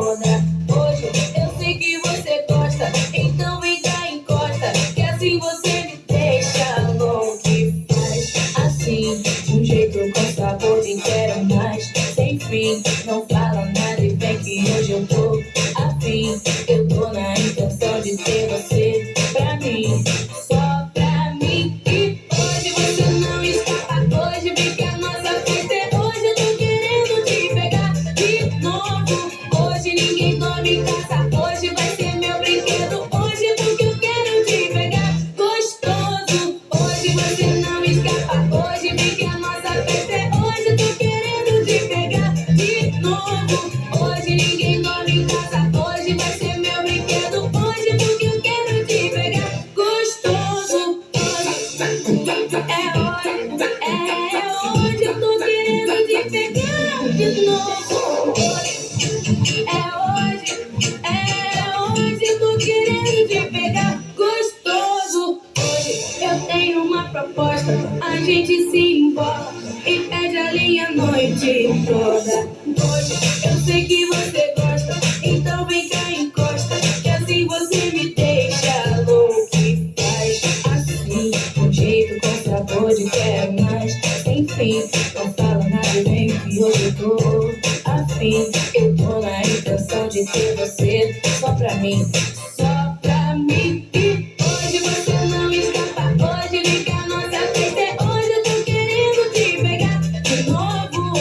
toda. Hoje eu sei que você gosta, então vem cá encosta, que assim você me deixa louco e faz assim, de um jeito com sabor de quero mais, sem fim. Não fala nada e vem que hoje eu tô afim. Eu tô na intenção de ter você pra mim, só pra mim. E hoje você não escapa, hoje vem que a nossa festa é hoje. Eu tô querendo te pegar de novo. Hoje ninguém dorme em casa, hoje vai ser meu brinquedo. Hoje porque eu quero te pegar gostoso. Hoje você não escapa, hoje vem que a nossa festa é hoje. Eu tô querendo te pegar de novo. Hoje ninguém dorme em casa, hoje vai ser meu brinquedo. Hoje porque eu quero te pegar gostoso. Hoje eu tô querendo te pegar de novo. Hoje eu tô querendo te pegar gostoso. Hoje eu tenho uma proposta, a gente se embola e pede a linha a noite toda. Hoje eu sei que você gosta, então vem cá encosta, que assim você me deixa louco e faz assim, um jeito com sabor de quero mais, sem fim. Não fala nada e vem que hoje eu tô afim. Eu tô na intenção de ter você só pra mim, só pra mim. E hoje você não escapa, hoje vem que a nossa festa é hoje. Eu tô querendo te pegar de novo.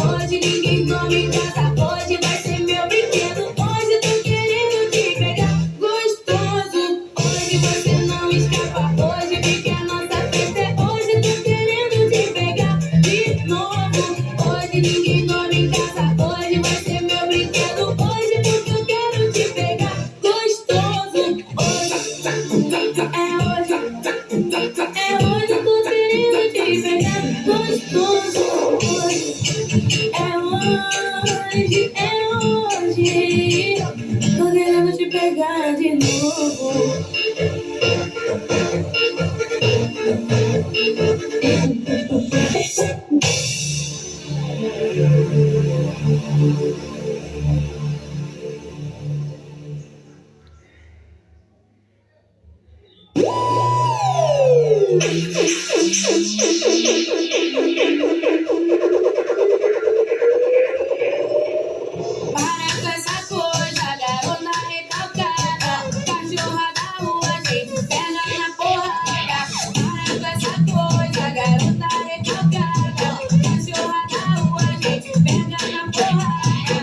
Hoje ninguém dorme em casa, hoje vai ser meu brinquedo. Hoje eu tô querendo te pegar gostoso. Hoje você não escapa, hoje vem que a nossa festa é hoje. Eu tô querendo te pegar de novo. Hoje ninguém dorme em casa, hoje vai ser meu brinquedo. Hoje porque eu quero te pegar gostoso. Hoje eu tô querendo te pegar gostoso. Hoje. Tô querendo te pegar de novo. Para com essa coisa, garota recalcada, cachorra da rua, a gente pega na porrada. Para com essa coisa, garota recalcada, cachorra da rua, a gente pega na porrada.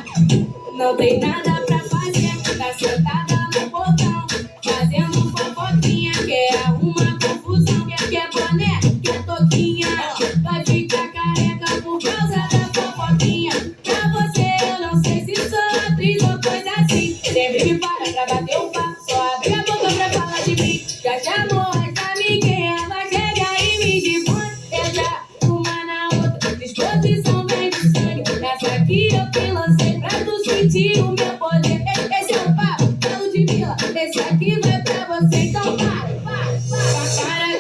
Não tem nada pra fazer, tá sentada no portão, fazendo fofoquinha, quer arrumar confusão, quer boné, quer toquinha, vai ficar careca por causa da fofoquinha. Pra você eu não sei se sou atriz ou coisa assim, sempre me para pra bater um papo, só abre a boca pra falar de mim. Já chamou as amiguinhas, ela chega e me dispõe, entra uma na outra, disposição vem de sangue. Essa aqui eu que lancei pra tu sentir o meu poder. Esse é o papo, Galo de Vila, esse aqui vai pra você, então para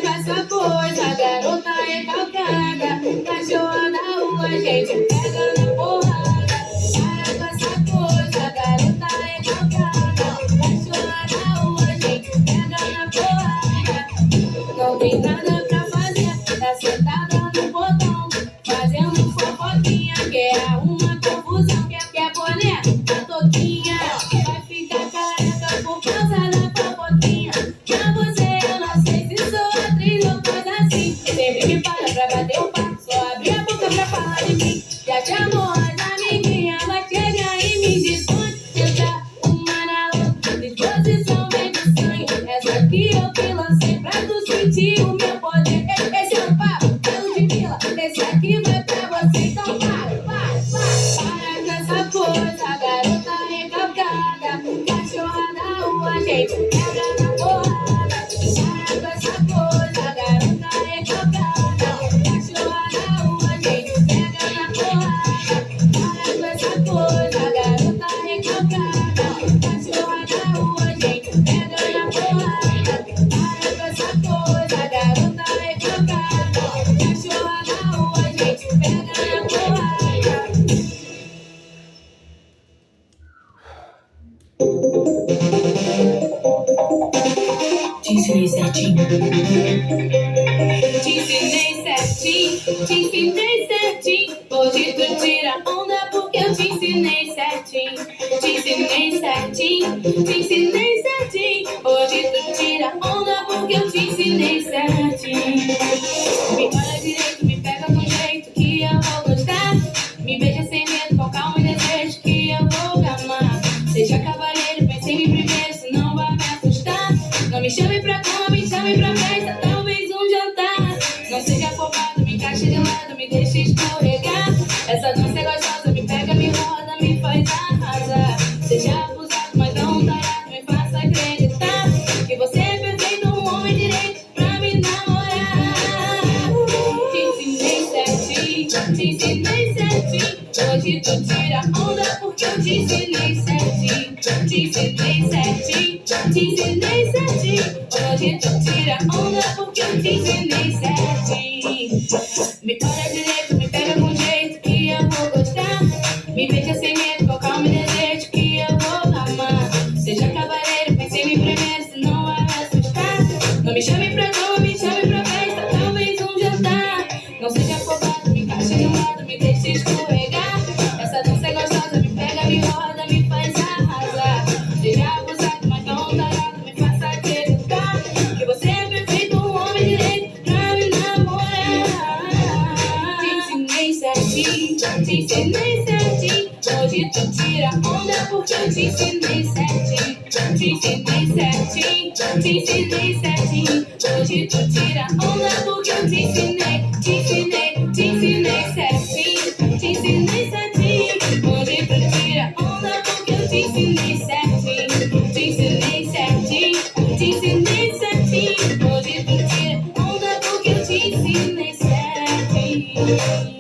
com essa coisa, garota recalcada, cachorra da rua, a gente pega na porrada. Para com essa coisa, garota recalcada, cachorra da rua, a gente pega na porrada. Não tem nada pra fazer, tá sentada no portão, fazendo fofoquinha, quer arrumar confusão, quer boné, quer toquinha, vai ficar careca por causa da fofoquinha. Pra você eu não sei se sou atriz ou coisa assim, sempre me para pra bater um papo, só abre a boca pra falar de mim. Já chamou as amiguinhas, ela chega e me dispõe, entra uma na outra, disposição vem de sangue. Essa aqui eu que lancei pra tu sentir o meu poder. Esse é o papo, Galo de Vila, esse aqui vai pra você, então para com essa coisa, garota recalcada, cachorra da rua, a gente pega na porrada. Para com essa coisa, garota recalcada, cachorra da rua, a gente pega na porrada. Para com essa coisa, garota recalcada, cachorra da rua, a gente pega na porrada. Para com essa coisa, garota recalcada, cachorra da rua, a gente pega na porrada. ensinei certinho. Te ensinei certinho, te ensinei certinho. Hoje tu tira onda porque eu te ensinei certinho. Te ensinei certinho, te ensinei certinho. Hoje tu tira onda porque eu te ensinei certinho. Me olha direito, me pega com jeito que eu vou gostar. Me beija sem medo, com calma e desejo que eu vou amar. Seja cavaleiro, pense em mim primeiro, senão vai me assustar. Não me chame pra cama, me chame pra festa, talvez um jantar. Não seja afobado, me encaixe de lado, me deixe escorregar. Essa dança é gostosa, me pega, me roda, me faz arrasar. Seja abusado, mas não tarado, me faça acreditar que você é perfeito, um homem direito pra me namorar. Te ensinei certinho, te ensinei certinho. Hoje tu tira onda porque eu te ensinei certinho. Te ensinei certinho, te ensinei certinho. Hoje tu tira onda porque eu te ensinei certinho. Me olha direito, me pega com jeito que eu vou gostar. Me beija sem medo, com calma e desejo que eu vou amar. Seja cavaleiro, pense em mim primeiro, senão vai me assustar. Não me chame pra cama, me chame pra festa, talvez um jantar. Não seja afobado, me encaixe de lado, me deixe escorregar. Essa dança é gostosa, me pega, me roda, me faz arrasar. Seja abusado, mas não tarado, me faça acreditar que você é perfeito, um homem direito pra me namorar. Te ensinei certinho, te ensinei certinho. Hoje tu tira onda porque eu te ensinei certinho. Te ensinei certinho, te ensinei certinho. Hoje tu tira onda porque eu te ensinei, te ensinei, te ensinei certinho. Te ensinei certinho. Hoje tu tira onda porque eu te ensinei certinho. Te ensinei certinho, te ensinei certinho. Hoje tu tira onda porque eu te ensinei certinho.